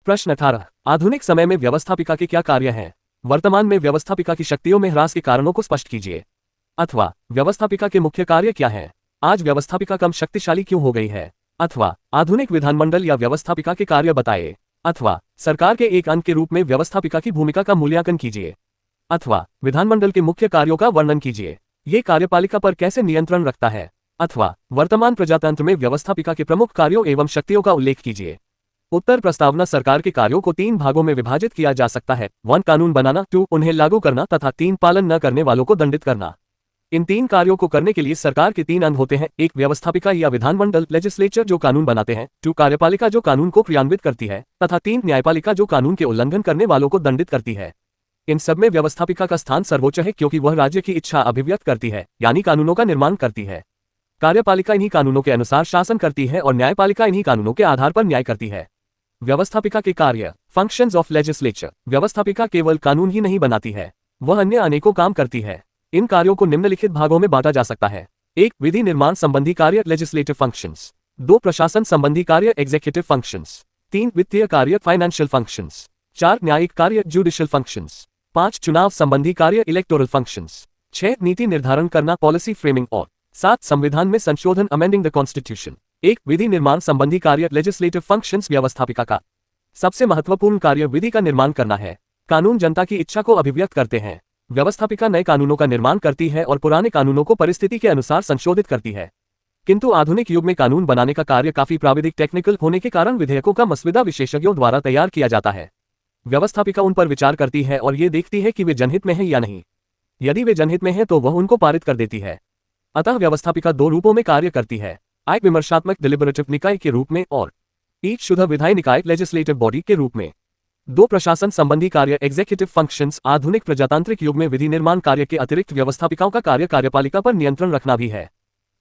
प्रश्न 18। आधुनिक समय में व्यवस्थापिका के क्या कार्य हैं? वर्तमान में व्यवस्थापिका की शक्तियों में ह्रास के कारणों को स्पष्ट कीजिए। अथवा व्यवस्थापिका के मुख्य कार्य क्या हैं? आज व्यवस्थापिका कम शक्तिशाली क्यों हो गई है? अथवा आधुनिक विधानमंडल या व्यवस्थापिका के कार्य बताइए। अथवा सरकार के एक अंग के रूप में व्यवस्थापिका की भूमिका का मूल्यांकन कीजिए। अथवा विधानमंडल के मुख्य कार्यों का वर्णन कीजिए। ये कार्यपालिका पर कैसे नियंत्रण रखता है? अथवा वर्तमान प्रजातंत्र में व्यवस्थापिका के प्रमुख कार्यों एवं शक्तियों का उल्लेख कीजिए। उत्तर प्रस्तावना सरकार के कार्यों को 3 भागों में विभाजित किया जा सकता है। 1 कानून बनाना, 2 उन्हें लागू करना तथा 3 पालन न करने वालों को दंडित करना। इन 3 कार्यों को करने के लिए सरकार के 3 अंग होते हैं। 1 व्यवस्थापिका या विधानमंडल लेजिस्लेचर जो कानून बनाते हैं, 2 कार्यपालिका जो कानून को क्रियान्वित करती है तथा 3 न्यायपालिका जो कानून के उल्लंघन करने वालों को दंडित करती है। इन सब में व्यवस्थापिका का स्थान सर्वोच्च है क्योंकि वह राज्य की इच्छा अभिव्यक्त करती है, यानी कानूनों का निर्माण करती है। कार्यपालिका इन्हीं कानूनों के अनुसार शासन करती है और न्यायपालिका इन्हीं कानूनों के आधार पर न्याय करती है। व्यवस्थापिका के कार्य, फंक्शंस ऑफ लेजिस्लेचर। व्यवस्थापिका केवल कानून ही नहीं बनाती है, वह अन्य अनेकों काम करती है। इन कार्यों को निम्नलिखित भागों में बांटा जा सकता है। 1 विधि निर्माण संबंधी कार्य लेजिस्लेटिव फंक्शंस। 2 प्रशासन संबंधी कार्य एग्जीक्यूटिव फंक्शंस। 3 वित्तीय कार्य फाइनेंशियल फंक्शंस। 4 न्यायिक कार्य जुडिशियल फंक्शंस। 5 चुनाव संबंधी कार्य इलेक्टोरल फंक्शंस। 6 नीति निर्धारण करना पॉलिसी फ्रेमिंग और 7 संविधान में संशोधन अमेंडिंग द कॉन्स्टिट्यूशन। 1 विधि निर्माण संबंधी कार्य लेजिस्लेटिव फंक्शंस। व्यवस्थापिका का सबसे महत्वपूर्ण कार्य विधि का निर्माण करना है। कानून जनता की इच्छा को अभिव्यक्त करते हैं। व्यवस्थापिका नए कानूनों का निर्माण करती है और पुराने कानूनों को परिस्थिति के अनुसार संशोधित करती है। किंतु आधुनिक युग में कानून बनाने का कार्य काफी प्राविधिक टेक्निकल होने के कारण विधेयकों का मसविदा विशेषज्ञों द्वारा तैयार किया जाता है। व्यवस्थापिका उन पर विचार करती है और ये देखती है कि वे जनहित में हैं या नहीं। यदि वे जनहित में हैं तो वह उनको पारित कर देती है। अतः व्यवस्थापिका 2 रूपों में कार्य करती है, एक विमर्शात्मक डिलिबरेटिव निकाय के रूप में और एक शुद्ध विधायी निकाय लेजिस्लेटिव बॉडी के रूप में। 2 प्रशासन संबंधी कार्य एग्जीक्यूटिव फंक्शंस। आधुनिक प्रजातांत्रिक युग में विधि निर्माण कार्य के अतिरिक्त व्यवस्थापिकाओं का कार्य कार्यपालिका पर नियंत्रण रखना भी है।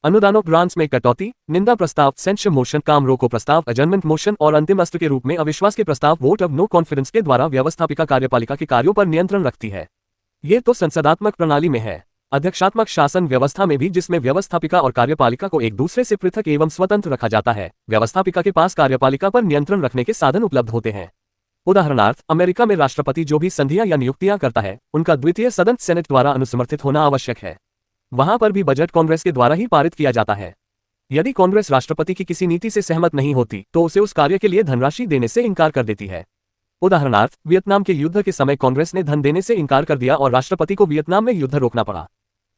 अनुदानों ग्रांट्स में कटौती, निंदा प्रस्ताव सेंसर मोशन, काम रोको प्रस्ताव अजर्नमेंट मोशन और अंतिम अस्त्र के रूप में अविश्वास के प्रस्ताव वोट ऑफ नो कॉन्फिडेंस के द्वारा व्यवस्थापिका कार्यपालिका के कार्यों पर नियंत्रण रखती है। ये तो संसदात्मक प्रणाली में है। अध्यक्षात्मक शासन व्यवस्था में भी, जिसमें व्यवस्थापिका और कार्यपालिका को एक दूसरे से पृथक एवं स्वतंत्र रखा जाता है, व्यवस्थापिका के पास कार्यपालिका पर नियंत्रण रखने के साधन उपलब्ध होते हैं। उदाहरणार्थ, अमेरिका में राष्ट्रपति जो भी संधियां या नियुक्तियां करता है, उनका द्वितीय सदन सेनेट द्वारा अनुसमर्थित होना आवश्यक है। वहां पर भी बजट कांग्रेस के द्वारा ही पारित किया जाता है। यदि कांग्रेस राष्ट्रपति की किसी नीति से सहमत नहीं होती तो उसे उस कार्य के लिए धनराशि देने से इनकार कर देती है। उदाहरणार्थ, वियतनाम के युद्ध के समय कांग्रेस ने धन देने से इनकार कर दिया और राष्ट्रपति को वियतनाम में युद्ध रोकना पड़ा।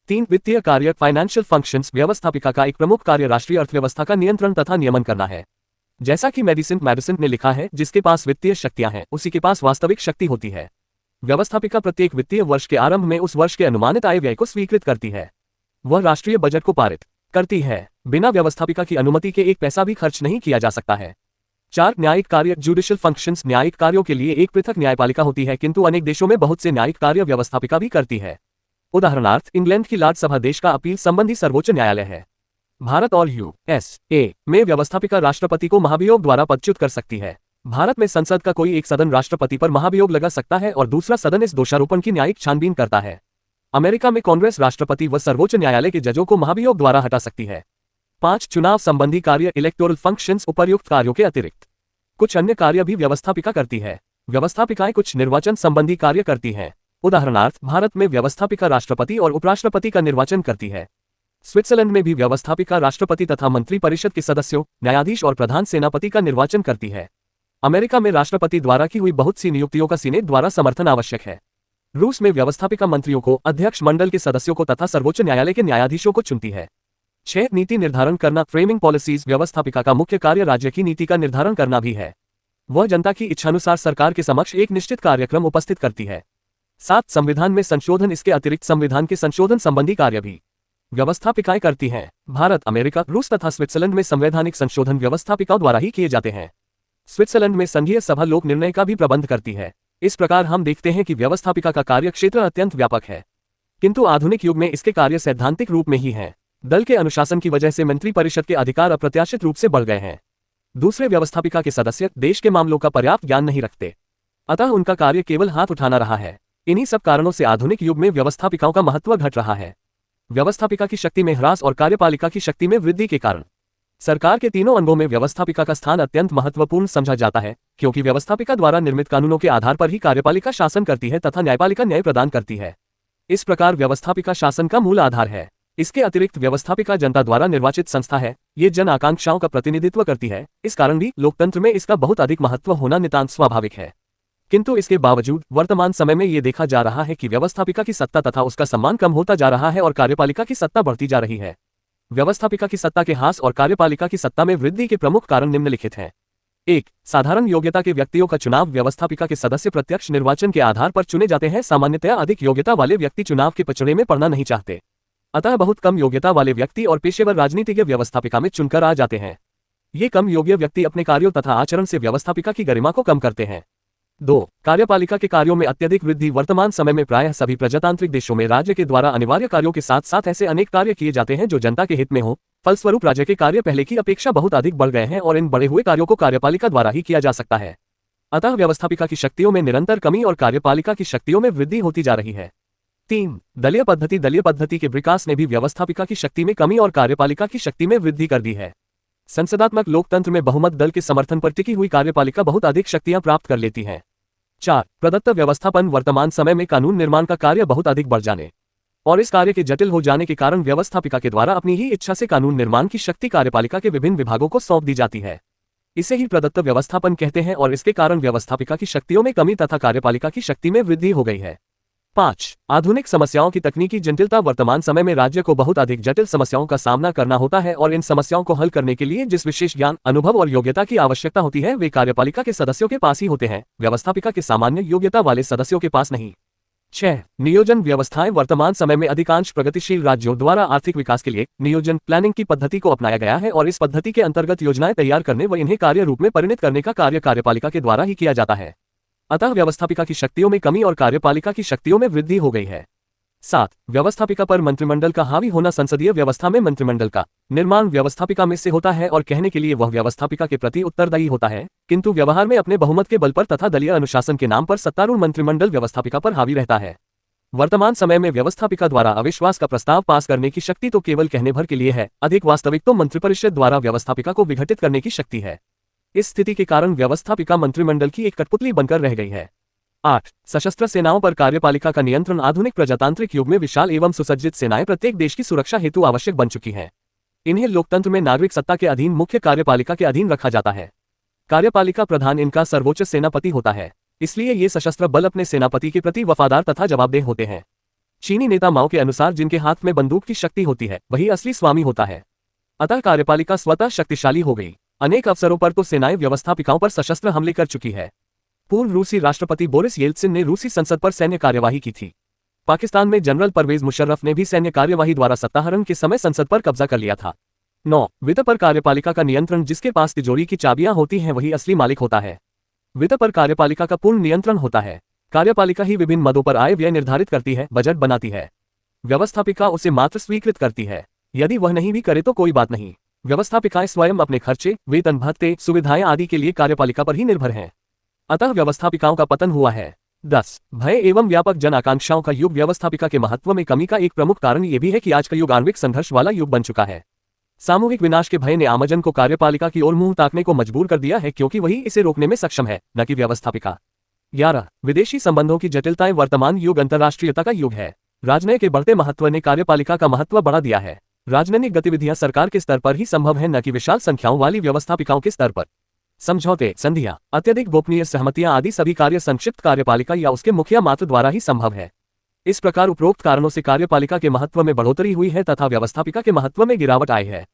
3 वित्तीय कार्य फाइनेंशियल फंक्शंस। व्यवस्थापिका का एक प्रमुख कार्य राष्ट्रीय अर्थव्यवस्था का नियंत्रण तथा नियमन करना है। जैसा कि मैडिसन ने लिखा है, जिसके पास वित्तीय शक्तियां हैं उसी के पास वास्तविक शक्ति होती है। व्यवस्थापिका प्रत्येक वित्तीय वर्ष के आरंभ में उस वर्ष के अनुमानित आय व्यय को स्वीकृत करती है। वह राष्ट्रीय बजट को पारित करती है। बिना व्यवस्थापिका की अनुमति के 1 पैसा भी खर्च नहीं किया जा सकता है। 4 न्यायिक कार्य जुडिशियल फंक्शंस। न्यायिक कार्यों के लिए एक पृथक न्यायपालिका होती है, किंतु अनेक देशों में बहुत से न्यायिक कार्य व्यवस्थापिका भी करती है। उदाहरणार्थ, इंग्लैंड की राज्यसभा देश का अपील संबंधी सर्वोच्च न्यायालय है। भारत और यूएसए में व्यवस्थापिका राष्ट्रपति को महाभियोग द्वारा पदच्युत कर सकती है। भारत में संसद का कोई एक सदन राष्ट्रपति पर महाभियोग लगा सकता है और दूसरा सदन इस दोषारोपण की न्यायिक छानबीन करता है। अमेरिका में कांग्रेस राष्ट्रपति व सर्वोच्च न्यायालय के जजों को महाभियोग द्वारा हटा सकती है। 5 चुनाव संबंधी कार्य इलेक्टोरल फंक्शंस। उपर्युक्त कार्यों के अतिरिक्त कुछ अन्य कार्य भी व्यवस्थापिका करती है। व्यवस्थापिकाएं कुछ निर्वाचन संबंधी कार्य करती हैं। उदाहरणार्थ, भारत में व्यवस्थापिका राष्ट्रपति और उपराष्ट्रपति का निर्वाचन करती है। स्विट्जरलैंड में भी व्यवस्थापिका राष्ट्रपति तथा मंत्री परिषद के सदस्यों, न्यायाधीश और प्रधान सेनापति का निर्वाचन करती है। अमेरिका में राष्ट्रपति द्वारा की हुई बहुत सी नियुक्तियों का सीनेट द्वारा समर्थन आवश्यक है। रूस में व्यवस्थापिका मंत्रियों को, अध्यक्ष मंडल के सदस्यों को तथा सर्वोच्च न्यायालय के न्यायाधीशों को चुनती है। 6 नीति निर्धारण करना फ्रेमिंग पॉलिसीज। व्यवस्थापिका का मुख्य कार्य राज्य की नीति का निर्धारण करना भी है। वह जनता की इच्छानुसार सरकार के समक्ष एक निश्चित कार्यक्रम उपस्थित करती है। 7 संविधान में संशोधन। इसके अतिरिक्त संविधान के संशोधन संबंधी कार्य भी व्यवस्थापिकाएं करती हैं। भारत, अमेरिका, रूस तथा स्विट्जरलैंड में संवैधानिक संशोधन व्यवस्थापिकाओं द्वारा ही किए जाते हैं। स्विट्जरलैंड में संघीय सभा लोक निर्णय का भी प्रबंध करती है। इस प्रकार हम देखते हैं कि व्यवस्थापिका का कार्य क्षेत्र अत्यंत व्यापक है, किंतु आधुनिक युग में इसके कार्य सैद्धांतिक रूप में ही हैं। दल के अनुशासन की वजह से मंत्री परिषद के अधिकार अप्रत्याशित रूप से बढ़ गए हैं। दूसरे व्यवस्थापिका के सदस्य देश के मामलों का पर्याप्त ज्ञान नहीं रखते, अतः उनका कार्य केवल हाथ उठाना रहा है। इन्हीं सब कारणों से आधुनिक युग में व्यवस्थापिकाओं का महत्व घट रहा है। व्यवस्थापिका की शक्ति में ह्रास और कार्यपालिका की शक्ति में वृद्धि के कारण सरकार के तीनों अंगों में व्यवस्थापिका का स्थान अत्यंत महत्वपूर्ण समझा जाता है, क्योंकि व्यवस्थापिका द्वारा निर्मित कानूनों के आधार पर ही कार्यपालिका शासन करती है तथा न्यायपालिका न्याय प्रदान करती है। इस प्रकार व्यवस्थापिका शासन का मूल आधार है। इसके अतिरिक्त व्यवस्थापिका जनता द्वारा निर्वाचित संस्था है। ये जन आकांक्षाओं का प्रतिनिधित्व करती है। इस कारण भी लोकतंत्र में इसका बहुत अधिक महत्व होना नितांत स्वाभाविक है। किंतु इसके बावजूद वर्तमान समय में ये देखा जा रहा है कि व्यवस्थापिका की सत्ता तथा उसका सम्मान कम होता जा रहा है और कार्यपालिका की सत्ता बढ़ती जा रही है। व्यवस्थापिका की सत्ता के ह्रास और कार्यपालिका की सत्ता में वृद्धि के प्रमुख कारण निम्नलिखित हैं। 1. साधारण योग्यता के व्यक्तियों का चुनाव। व्यवस्थापिका के सदस्य प्रत्यक्ष निर्वाचन के आधार पर चुने जाते हैं। सामान्यतया अधिक योग्यता वाले व्यक्ति चुनाव के पचड़े में पड़ना नहीं चाहते, अतः बहुत कम योग्यता वाले व्यक्ति और पेशेवर राजनीतिज्ञ व्यवस्थापिका में चुनकर आ जाते हैं। ये कम योग्य व्यक्ति अपने कार्यों तथा आचरण से व्यवस्थापिका की गरिमा को कम करते हैं। 2. कार्यपालिका के कार्यों में अत्यधिक वृद्धि। वर्तमान समय में प्रायः सभी प्रजातांत्रिक देशों में राज्य के द्वारा अनिवार्य कार्यों के साथ साथ ऐसे अनेक कार्य किए जाते हैं जो जनता के हित में हो। फलस्वरूप राज्य के कार्य पहले की अपेक्षा बहुत अधिक बढ़ गए हैं और इन बढ़े हुए कार्यों को कार्यपालिका द्वारा ही किया जा सकता है। अतः व्यवस्थापिका की शक्तियों में निरंतर कमी और कार्यपालिका की शक्तियों में वृद्धि होती जा रही है। 3. दलीय पद्धति। दलीय पद्धति के विकास ने भी व्यवस्थापिका की शक्ति में कमी और कार्यपालिका की शक्ति में वृद्धि कर दी है। संसदात्मक लोकतंत्र में बहुमत दल के समर्थन पर टिकी हुई कार्यपालिका बहुत अधिक शक्तियां प्राप्त कर लेती है। 4. प्रदत्त व्यवस्थापन। वर्तमान समय में कानून निर्माण का कार्य बहुत अधिक बढ़ जाने और इस कार्य के जटिल हो जाने के कारण व्यवस्थापिका के द्वारा अपनी ही इच्छा से कानून निर्माण की शक्ति कार्यपालिका के विभिन्न विभागों को सौंप दी जाती है। इसे ही प्रदत्त व्यवस्थापन कहते हैं और इसके कारण व्यवस्थापिका की शक्तियों में कमी तथा कार्यपालिका की शक्ति में वृद्धि हो गई है। 5. आधुनिक समस्याओं की तकनीकी जटिलता। वर्तमान समय में राज्य को बहुत अधिक जटिल समस्याओं का सामना करना होता है और इन समस्याओं को हल करने के लिए जिस विशेष ज्ञान, अनुभव और योग्यता की आवश्यकता होती है वे कार्यपालिका के सदस्यों के पास ही होते हैं, व्यवस्थापिका के सामान्य योग्यता वाले सदस्यों के पास नहीं। 6. नियोजन व्यवस्थाएं। वर्तमान समय में अधिकांश प्रगतिशील राज्यों द्वारा आर्थिक विकास के लिए नियोजन प्लानिंग की पद्धति को अपनाया गया है और इस पद्धति के अंतर्गत योजनाएं तैयार करने व इन्हें कार्य रूप में परिणत करने का कार्य कार्यपालिका के द्वारा ही किया जाता है। अतः व्यवस्थापिका की शक्तियों में कमी और कार्यपालिका की शक्तियों में वृद्धि हो गई है। 7. व्यवस्थापिका पर मंत्रिमंडल का हावी होना। संसदीय व्यवस्था में मंत्रिमंडल का निर्माण व्यवस्थापिका में से होता है और कहने के लिए वह व्यवस्थापिका के प्रति उत्तरदायी होता है, किंतु व्यवहार में अपने बहुमत के बल पर तथा दलीय अनुशासन के नाम पर सत्तारूढ़ मंत्रिमंडल व्यवस्थापिका पर हावी रहता है। वर्तमान समय में व्यवस्थापिका द्वारा अविश्वास का प्रस्ताव पास करने की शक्ति तो केवल कहने भर के लिए है, अधिक वास्तविक तो मंत्रिपरिषद द्वारा व्यवस्थापिका को विघटित करने की शक्ति है। इस स्थिति के कारण व्यवस्थापिका मंत्रिमंडल की एक कठपुतली बनकर रह गई है। 8. सशस्त्र सेनाओं पर कार्यपालिका का नियंत्रण। आधुनिक प्रजातांत्रिक युग में विशाल एवं सुसज्जित सेनाएं प्रत्येक देश की सुरक्षा हेतु आवश्यक बन चुकी हैं। इन्हें लोकतंत्र में नागरिक सत्ता के अधीन मुख्य कार्यपालिका के अधीन रखा जाता है। कार्यपालिका प्रधान इनका सर्वोच्च सेनापति होता है, इसलिए ये सशस्त्र बल अपने सेनापति के प्रति वफादार तथा जवाबदेह होते हैं। चीनी नेता माओ के अनुसार जिनके हाथ में बंदूक की शक्ति होती है वही असली स्वामी होता है। अतः कार्यपालिका स्वतः शक्तिशाली हो गई। अनेक अवसरों पर तो सेनाएं व्यवस्थापिकाओं पर सशस्त्र हमले कर चुकी है। पूर्व रूसी राष्ट्रपति बोरिस येल्त्सिन ने रूसी संसद पर सैन्य कार्यवाही की थी। पाकिस्तान में जनरल परवेज मुशर्रफ ने भी सैन्य कार्यवाही द्वारा सत्ताहरण के समय संसद पर कब्जा कर लिया था। 9. वित्त पर कार्यपालिका का नियंत्रण। जिसके पास तिजोरी की चाबियां होती हैं वही असली मालिक होता है। वित्त पर कार्यपालिका का पूर्ण नियंत्रण होता है। कार्यपालिका ही विभिन्न मदों पर आय व्यय निर्धारित करती है, बजट बनाती है। व्यवस्थापिका उसे मात्र स्वीकृत करती है, यदि वह नहीं भी करे तो कोई बात नहीं। व्यवस्थापिकाएं स्वयं अपने खर्चे, वेतन भत्ते, सुविधाएं आदि के लिए कार्यपालिका पर ही निर्भर हैं। अतः व्यवस्थापिकाओं का पतन हुआ है। 10. भय एवं व्यापक जन आकांक्षाओं का युग। व्यवस्थापिका के महत्व में कमी का एक प्रमुख कारण ये भी है कि आज का युग आणविक संघर्ष वाला युग बन चुका है। सामूहिक विनाश के भय ने आमजन को कार्यपालिका की ओर मुंह ताकने को मजबूर कर दिया है, क्योंकि वही इसे रोकने में सक्षम है, न कि व्यवस्थापिका। 11. विदेशी संबंधों की जटिलताएं। वर्तमान युग अंतर्राष्ट्रीयता का युग है। राजनयिक के बढ़ते महत्व ने कार्यपालिका का महत्व बढ़ा दिया है। राजनैतिक गतिविधियां सरकार के स्तर पर ही संभव है, न कि विशाल संख्याओं वाली व्यवस्थापिकाओं के स्तर पर। समझौते, संधियां, अत्यधिक गोपनीय सहमतियां आदि सभी कार्य संक्षिप्त कार्यपालिका या उसके मुखिया मात्र द्वारा ही संभव है। इस प्रकार उपरोक्त कारणों से कार्यपालिका के महत्व में बढ़ोतरी हुई है तथा व्यवस्थापिका के महत्व में गिरावट आई है।